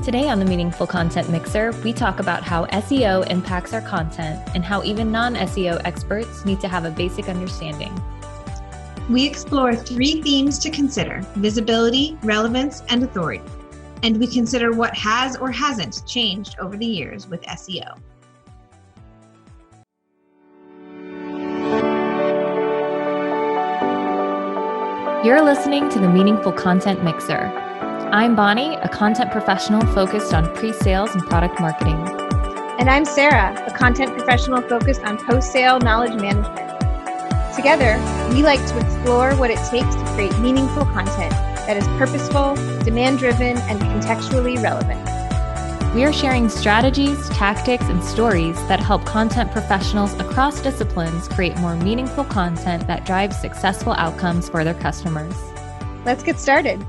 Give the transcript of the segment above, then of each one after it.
Today on the Meaningful Content Mixer, we talk about how SEO impacts our content and how even non-SEO experts need to have a basic understanding. We explore 3 themes to consider: visibility, relevance, and authority. And we consider what has or hasn't changed over the years with SEO. You're listening to the Meaningful Content Mixer. I'm Bonnie, a content professional focused on pre-sales and product marketing. And I'm Sarah, a content professional focused on post-sale knowledge management. Together, we like to explore what it takes to create meaningful content that is purposeful, demand-driven, and contextually relevant. We are sharing strategies, tactics, and stories that help content professionals across disciplines create more meaningful content that drives successful outcomes for their customers. Let's get started.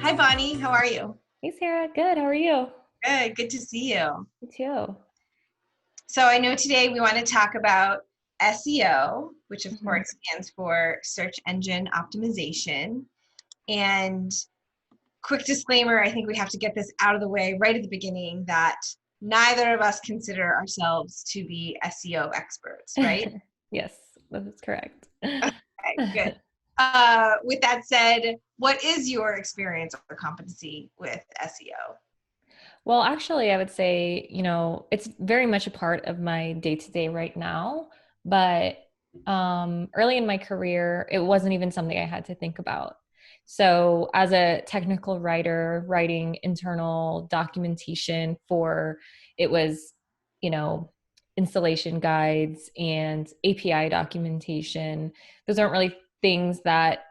Hi, Bonnie. How are you? Hey, Sarah. Good. How are you? Good. Good to see you. Me too. So I know today we want to talk about SEO, which of course stands for search engine optimization. And quick disclaimer, I think we have to get this out of the way right at the beginning that neither of us consider ourselves to be SEO experts, right? Yes, that is correct. Okay, good. With that said, what is your experience or competency with SEO? Well, actually, I would say, it's very much a part of my day-to-day right now, but early in my career, it wasn't even something I had to think about. So as a technical writer, writing internal documentation it was, installation guides and API documentation. Those aren't really things that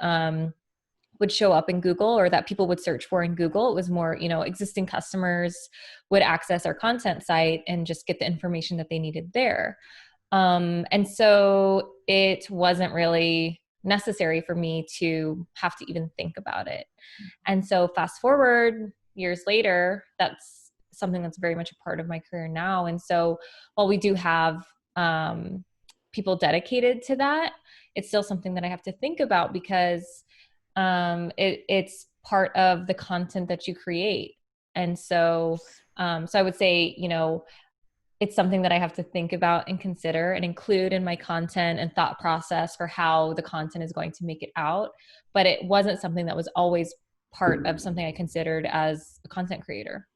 would show up in Google or that people would search for in Google. It was more, existing customers would access our content site and just get the information that they needed there. And so it wasn't really necessary for me to have to even think about it. And so fast forward years later, that's something that's very much a part of my career now. And so while we do have people dedicated to that, it's still something that I have to think about because it's part of the content that you create. And so I would say, it's something that I have to think about and consider and include in my content and thought process for how the content is going to make it out. But it wasn't something that was always part of something I considered as a content creator.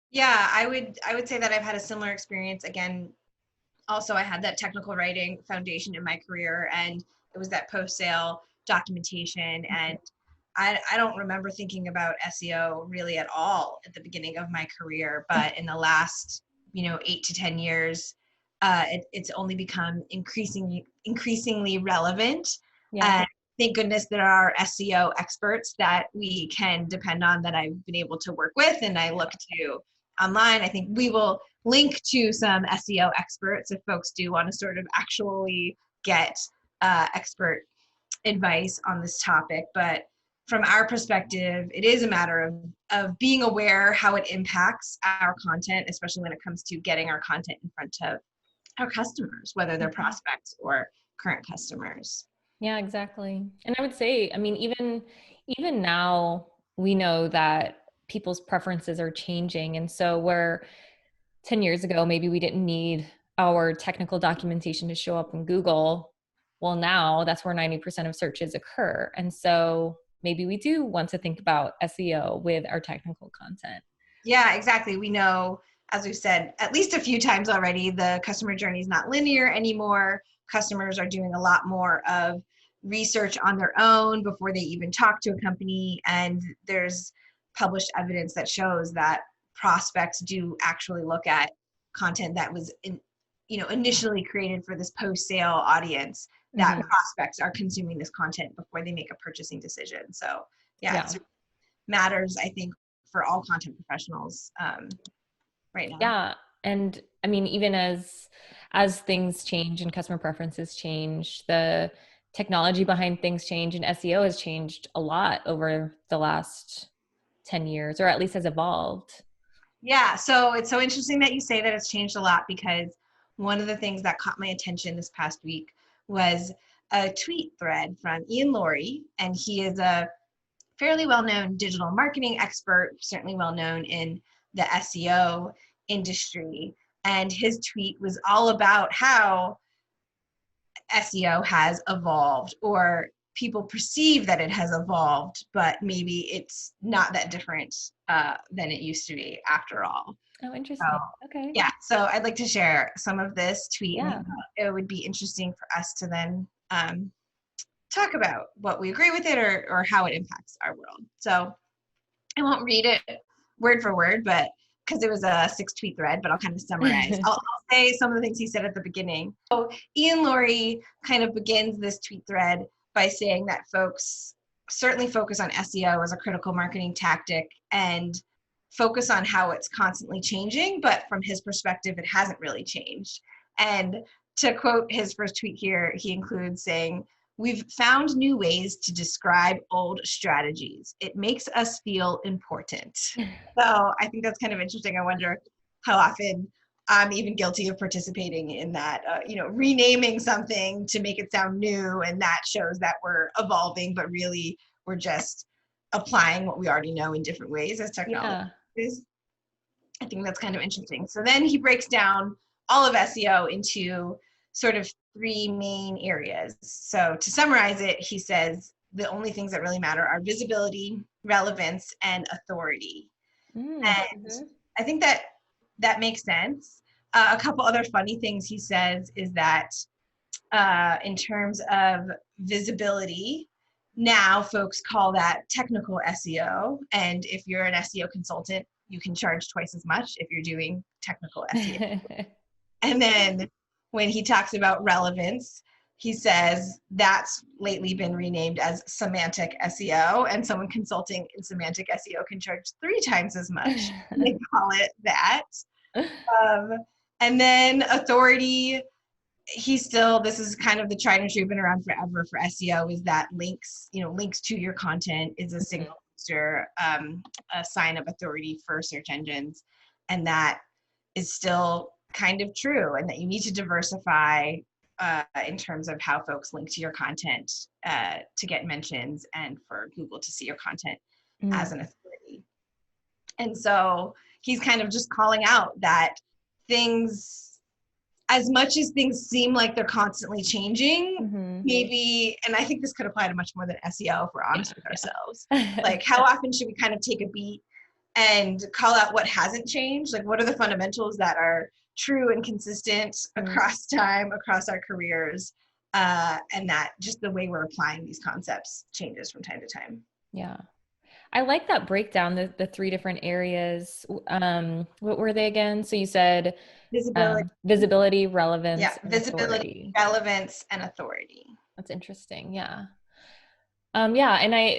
Yeah, I would say that I've had a similar experience. Again, also I had that technical writing foundation in my career, and it was that post-sale documentation. And I don't remember thinking about SEO really at all at the beginning of my career, but in the last 8 to 10 years, it's only become increasingly relevant. Yeah. Thank goodness there are SEO experts that we can depend on that I've been able to work with and I look to online. I think we will link to some SEO experts if folks do want to sort of actually get expert advice on this topic. But from our perspective, it is a matter of being aware how it impacts our content, especially when it comes to getting our content in front of our customers, whether they're prospects or current customers. Yeah, exactly. And I would say, even now we know that people's preferences are changing. And so where 10 years ago, maybe we didn't need our technical documentation to show up in Google. Well, now that's where 90% of searches occur. And so maybe we do want to think about SEO with our technical content. Yeah, exactly. We know, as we've said at least a few times already, the customer journey is not linear anymore. Customers are doing a lot more of research on their own before they even talk to a company. And there's published evidence that shows that prospects do actually look at content that was initially created for this post-sale audience, that prospects are consuming this content before they make a purchasing decision. So it matters, I think, for all content professionals right now. Yeah. And even as things change and customer preferences change, the technology behind things change, and SEO has changed a lot over the last 10 years, or at least has evolved. Yeah. So it's so interesting that you say that it's changed a lot, because one of the things that caught my attention this past week was a tweet thread from Ian Laurie, and he is a fairly well-known digital marketing expert, certainly well-known in the SEO industry. And his tweet was all about how SEO has evolved, or people perceive that it has evolved, but maybe it's not that different than it used to be after all. Oh, So, interesting. Okay. yeah, so I'd like to share some of this tweet, Yeah. and it would be interesting for us to then talk about what we agree with it, or how it impacts our world. So I won't read it word for word, but because it was a 6 tweet thread, but I'll kind of summarize. I'll say some of the things he said at the beginning. So Ian Laurie kind of begins this tweet thread by saying that folks certainly focus on SEO as a critical marketing tactic and focus on how it's constantly changing, but from his perspective, it hasn't really changed. And to quote his first tweet here, he includes saying, "We've found new ways to describe old strategies. It makes us feel important." So I think that's kind of interesting. I wonder how often I'm even guilty of participating in that, renaming something to make it sound new, and that shows that we're evolving, but really we're just applying what we already know in different ways as technology is. I think that's kind of interesting. So then he breaks down all of SEO into sort of 3 main areas. So to summarize it, he says the only things that really matter are visibility, relevance, and authority. And I think that makes sense. A couple other funny things he says is that in terms of visibility, now folks call that technical SEO. And if you're an SEO consultant, you can charge twice as much if you're doing technical SEO. And then when he talks about relevance, he says that's lately been renamed as semantic SEO, and someone consulting in semantic SEO can charge 3 times as much. They call it that. And then authority, this is kind of the tried and true, been around forever for SEO, is that links to your content is a signal booster, a sign of authority for search engines. And that is still kind of true, and that you need to diversify in terms of how folks link to your content to get mentions and for Google to see your content as an authority. And so he's kind of just calling out that things, as much as things seem like they're constantly changing, maybe, and I think this could apply to much more than SEO if we're honest with ourselves, like how often should we kind of take a beat and call out what hasn't changed? Like, what are the fundamentals that are true and consistent across time, across our careers, and that just the way we're applying these concepts changes from time to time. Yeah. I like that breakdown, the 3 different areas. What were they again? So you said visibility, relevance, and visibility, authority. relevance, and authority. That's interesting. Yeah. And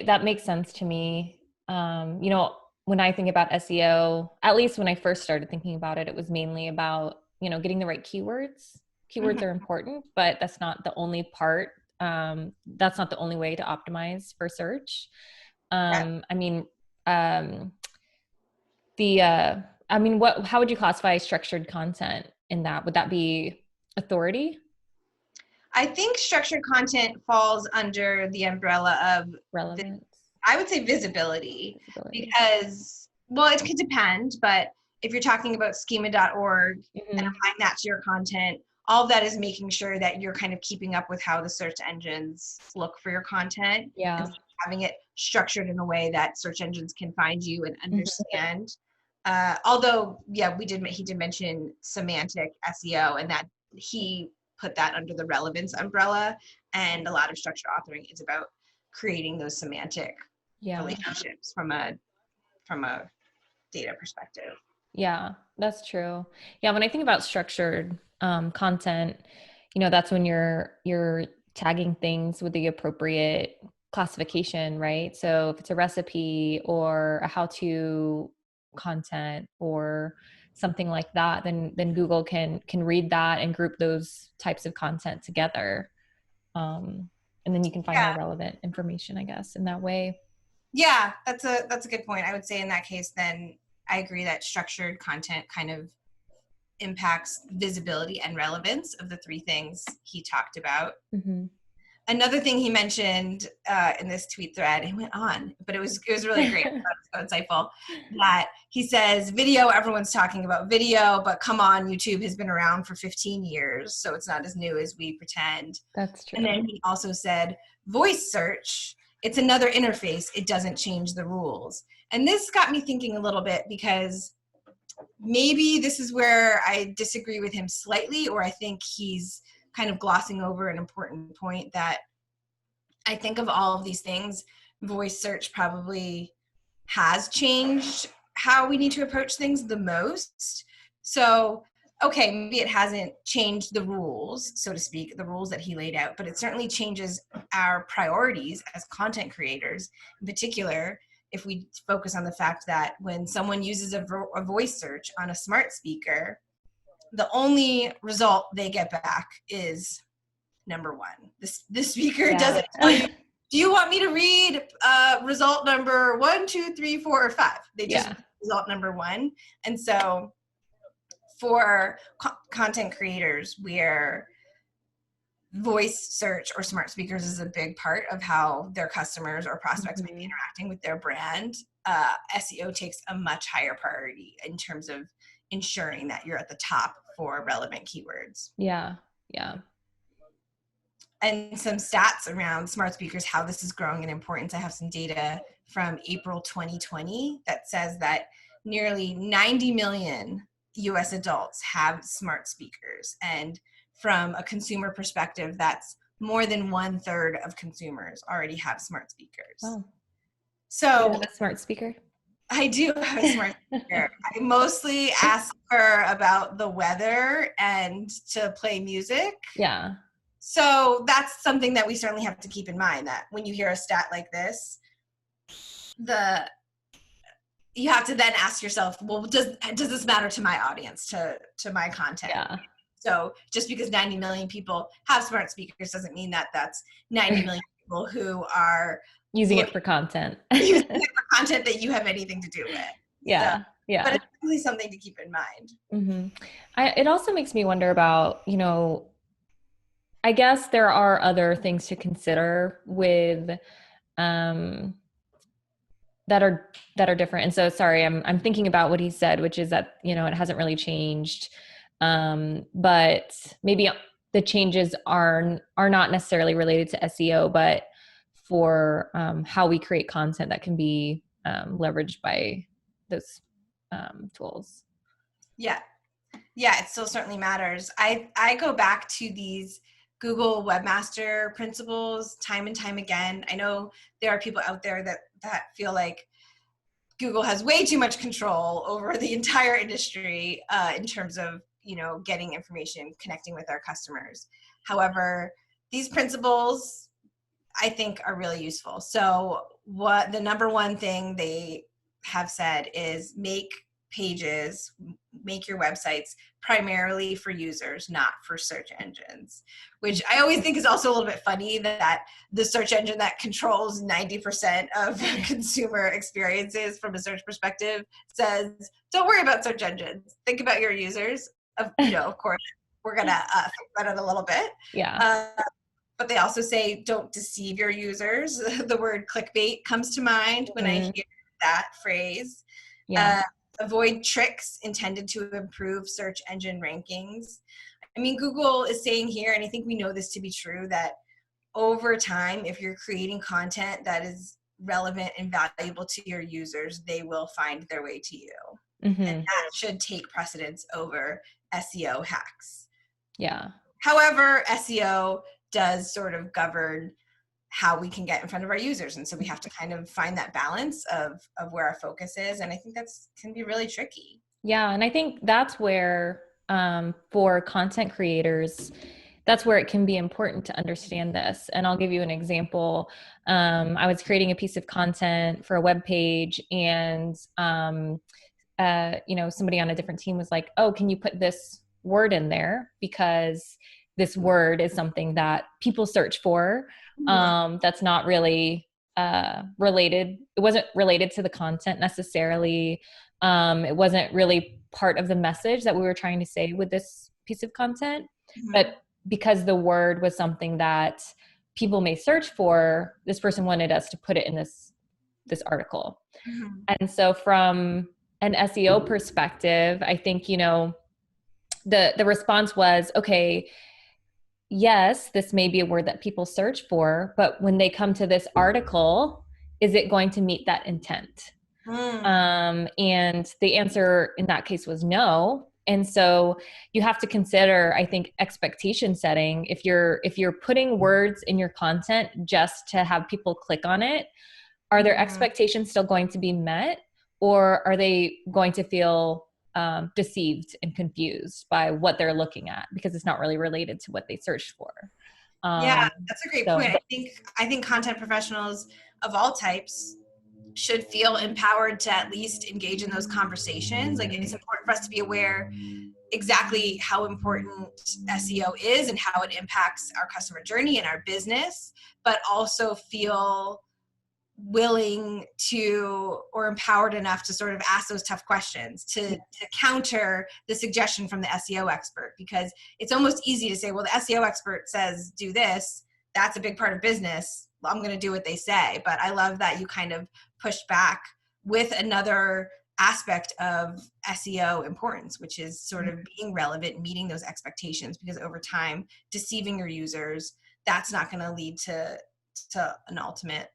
that makes sense to me. When I think about SEO, at least when I first started thinking about it, it was mainly about, getting the right keywords. Keywords are important, but that's not the only part. That's not the only way to optimize for search. How would you classify structured content in that? Would that be authority? I think structured content falls under the umbrella of relevance. I would say visibility. Because, well, it could depend, but if you're talking about schema.org and applying that to your content, all of that is making sure that you're kind of keeping up with how the search engines look for your content. Yeah. And having it structured in a way that search engines can find you and understand. Although, yeah, he did mention semantic SEO, and that he put that under the relevance umbrella. And a lot of structured authoring is about creating those semantic relationships from a data perspective. Yeah, that's true. Yeah, when I think about structured content, that's when you're tagging things with the appropriate classification, right? So if it's a recipe or a how-to content or something like that, then Google can read that and group those types of content together. And then you can find more relevant information, I guess, in that way. Yeah, that's a good point. I would say in that case, then I agree that structured content kind of impacts visibility and relevance of the 3 things he talked about. Another thing he mentioned in this tweet thread, he went on, but it was really great. So insightful that he says, video, everyone's talking about video, but come on, YouTube has been around for 15 years, so it's not as new as we pretend. That's true. And then he also said, voice search, it's another interface. It doesn't change the rules. And this got me thinking a little bit, because maybe this is where I disagree with him slightly, or I think he's kind of glossing over an important point, that I think of all of these things, voice search probably has changed how we need to approach things the most. So, okay, maybe it hasn't changed the rules, so to speak, the rules that he laid out, but it certainly changes our priorities as content creators. In particular, if we focus on the fact that when someone uses a voice search on a smart speaker, the only result they get back is number one. The speaker doesn't tell you, do you want me to read result number 1, 2, 3, 4, or 5? They just result number 1. And so for content creators, where voice search or smart speakers is a big part of how their customers or prospects may be interacting with their brand, SEO takes a much higher priority in terms of ensuring that you're at the top for relevant keywords. Yeah. And some stats around smart speakers, how this is growing in importance. I have some data from April 2020 that says that nearly 90 million US adults have smart speakers. And from a consumer perspective, that's more than 1/3 of consumers already have smart speakers. Wow. So you have a smart speaker? I do have a smart speaker. I mostly ask her about the weather and to play music. Yeah. So that's something that we certainly have to keep in mind, that when you hear a stat like this, you have to then ask yourself, well, does this matter to my audience, to my content? Yeah. So just because 90 million people have smart speakers doesn't mean that that's 90 million people who are using it for content. Using it for content that you have anything to do with. Yeah. So, Yeah. but it's really something to keep in mind. Mm-hmm. It also makes me wonder about, I guess there are other things to consider with that are different. And so, sorry, I'm thinking about what he said, which is that, it hasn't really changed. But maybe the changes are not necessarily related to SEO, but for how we create content that can be leveraged by those tools. Yeah, it still certainly matters. I go back to these Google Webmaster principles time and time again. I know there are people out there that feel like Google has way too much control over the entire industry in terms of getting information, connecting with our customers. However, these principles I think are really useful. So what the number one thing they have said is make your websites primarily for users, not for search engines, which I always think is also a little bit funny, that the search engine that controls 90% of consumer experiences from a search perspective says, don't worry about search engines. Think about your users. Of course, we're going to think about it a little bit. Yeah. But they also say, don't deceive your users. The word clickbait comes to mind when I hear that phrase. Yeah. Avoid tricks intended to improve search engine rankings. I mean, Google is saying here, and I think we know this to be true, that over time, if you're creating content that is relevant and valuable to your users, they will find their way to you. Mm-hmm. And that should take precedence over SEO hacks. Yeah. However, SEO does sort of govern how we can get in front of our users. And so we have to kind of find that balance of where our focus is. And I think can be really tricky. Yeah. And I think that's where, for content creators, that's where it can be important to understand this. And I'll give you an example. I was creating a piece of content for a web page, and, somebody on a different team was like, oh, can you put this word in there? Because this word is something that people search for. That's not really related. It wasn't related to the content necessarily. It wasn't really part of the message that we were trying to say with this piece of content. But because the word was something that people may search for, this person wanted us to put it in this article. Mhm. And so from an SEO perspective, I think, the response was, okay, yes, this may be a word that people search for, but when they come to this article, is it going to meet that intent? Mm. And the answer in that case was no. And so you have to consider, I think, expectation setting. If you're putting words in your content just to have people click on it, are their expectations still going to be met, or are they going to feel deceived and confused by what they're looking at because it's not really related to what they searched for? Yeah, that's a great So, point. I think content professionals of all types should feel empowered to at least engage in those conversations. Like, it's important for us to be aware exactly how important SEO is and how it impacts our customer journey and our business, but also feel willing to, or empowered enough to sort of ask those tough questions to counter the suggestion from the SEO expert. Because it's almost easy to say, well, the SEO expert says do this, that's a big part of business, I'm going to do what they say. But I love that you kind of pushed back with another aspect of SEO importance, which is sort of being relevant, meeting those expectations, because over time, deceiving your users, that's not going to lead to an ultimate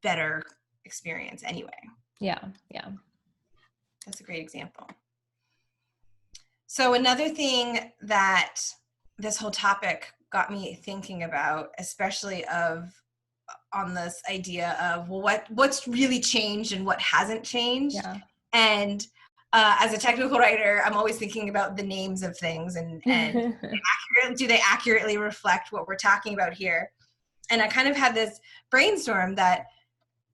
better experience anyway. yeah. That's a great example. So another thing that this whole topic got me thinking about, especially on this idea of, well, what's really changed and what hasn't changed. Yeah. And as a technical writer, I'm always thinking about the names of things and do they accurately reflect what we're talking about here? And I kind of had this brainstorm that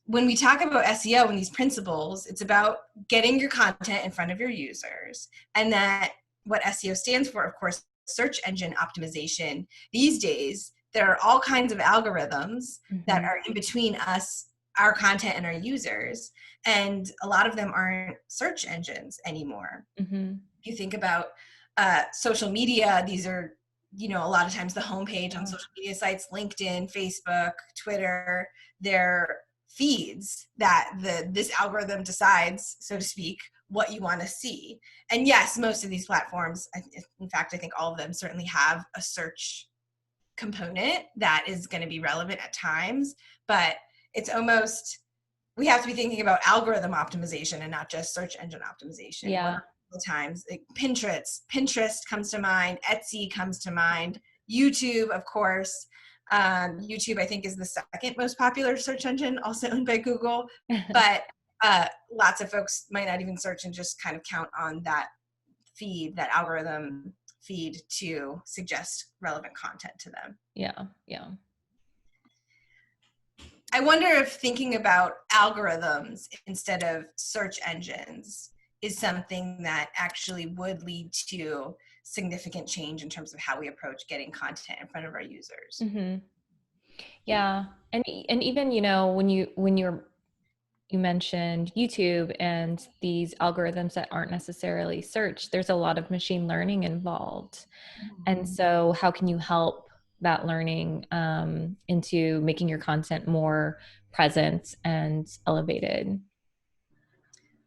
when we talk about SEO and these principles, it's about getting your content in front of your users. And that what SEO stands for, of course, search engine optimization. These days, there are all kinds of algorithms that are in between us, our content, and our users. And a lot of them aren't search engines anymore. You think about social media, these are, a lot of times the homepage on social media sites, LinkedIn, Facebook, Twitter, they're feeds that this algorithm decides, so to speak, what you want to see. And yes, most of these platforms, in fact, I think all of them certainly have a search component that is going to be relevant at times, but it's almost, we have to be thinking about algorithm optimization and not just search engine optimization. Yeah. Times like Pinterest comes to mind, Etsy comes to mind, YouTube, of course. YouTube, I think, is the second most popular search engine, also owned by Google. But lots of folks might not even search and just kind of count on that feed, that algorithm feed, to suggest relevant content to them. Yeah. I wonder if thinking about algorithms instead of search engines is something that actually would lead to significant change in terms of how we approach getting content in front of our users. Yeah. And even, when you mentioned YouTube and these algorithms that aren't necessarily search, there's a lot of machine learning involved. And so how can you help that learning into making your content more present and elevated?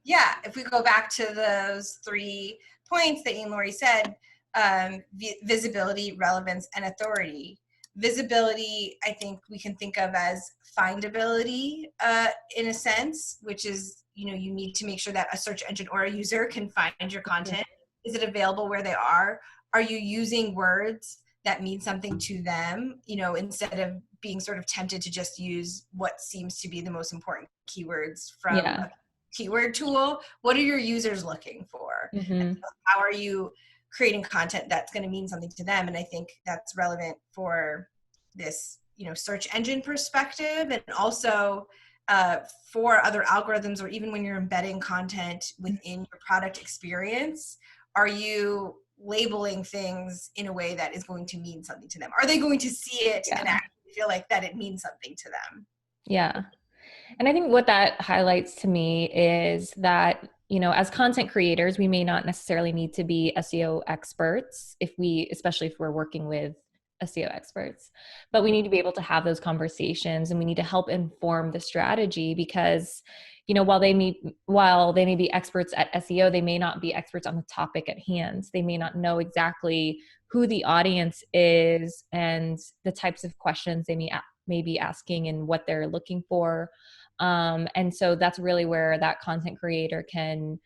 Yeah, if we go back to those 3 points that Ian Laurie said, visibility, relevance, and authority. Visibility, I think we can think of as findability in a sense, which is, you need to make sure that a search engine or a user can find your content. Is it available where they are? Are you using words that mean something to them, instead of being sort of tempted to just use what seems to be the most important keywords from a keyword tool? What are your users looking for? And so how are you creating content that's going to mean something to them? And I think that's relevant for this, search engine perspective, and also for other algorithms, or even when you're embedding content within your product experience. Are you labeling things in a way that is going to mean something to them? Are they going to see it and actually feel like that it means something to them? Yeah. And I think what that highlights to me is that, as content creators, we may not necessarily need to be SEO experts especially if we're working with SEO experts. But we need to be able to have those conversations, and we need to help inform the strategy, because, you know, while they may be experts at SEO, they may not be experts on the topic at hand. They may not know exactly who the audience is and the types of questions they may be asking and what they're looking for. And so that's really where that content creator can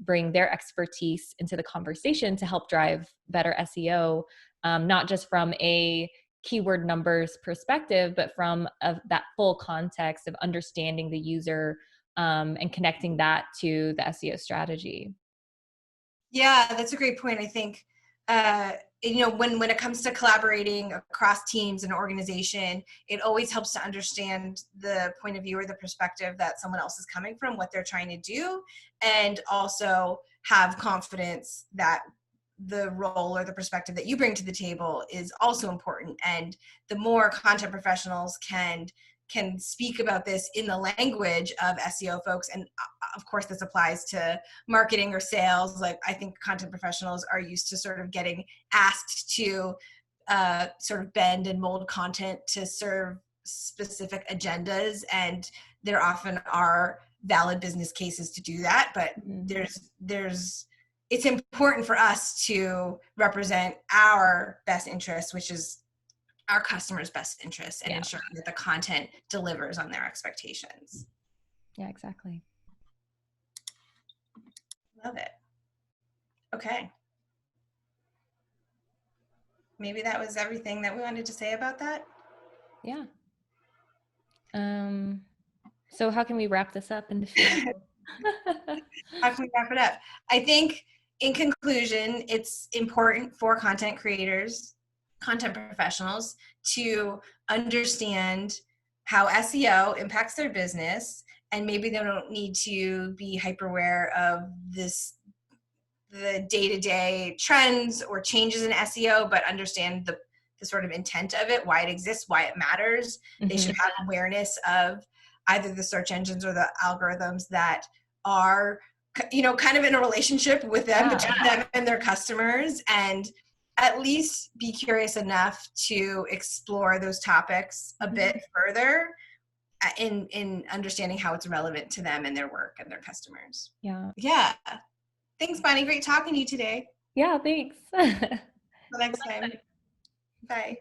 bring their expertise into the conversation to help drive better SEO, not just from a keyword numbers perspective, but from that full context of understanding the user, and connecting that to the SEO strategy. Yeah, that's a great point. I think, when it comes to collaborating across teams and organization, it always helps to understand the point of view or the perspective that someone else is coming from, what they're trying to do, and also have confidence that the role or the perspective that you bring to the table is also important. And the more content professionals can speak about this in the language of SEO folks, and of course this applies to marketing or sales. Like, I think content professionals are used to sort of getting asked to sort of bend and mold content to serve specific agendas, and there often are valid business cases to do that, but there's it's important for us to represent our best interests, which is our customers' best interests, and ensuring that the content delivers on their expectations. Yeah, exactly. Love it. Okay. Maybe that was everything that we wanted to say about that. Yeah. So how can we wrap this up in the future? How can we wrap it up? I think, in conclusion, it's important for content creators, content professionals, to understand how SEO impacts their business, and maybe they don't need to be hyper aware of the day-to-day trends or changes in SEO, but understand the sort of intent of it, why it exists, why it matters. They should have awareness of either the search engines or the algorithms that are, kind of in a relationship with them, between them and their customers, and at least be curious enough to explore those topics a bit further in understanding how it's relevant to them and their work and their customers. Yeah. Thanks, Bonnie. Great talking to you today. Yeah, thanks. Till next time. Bye.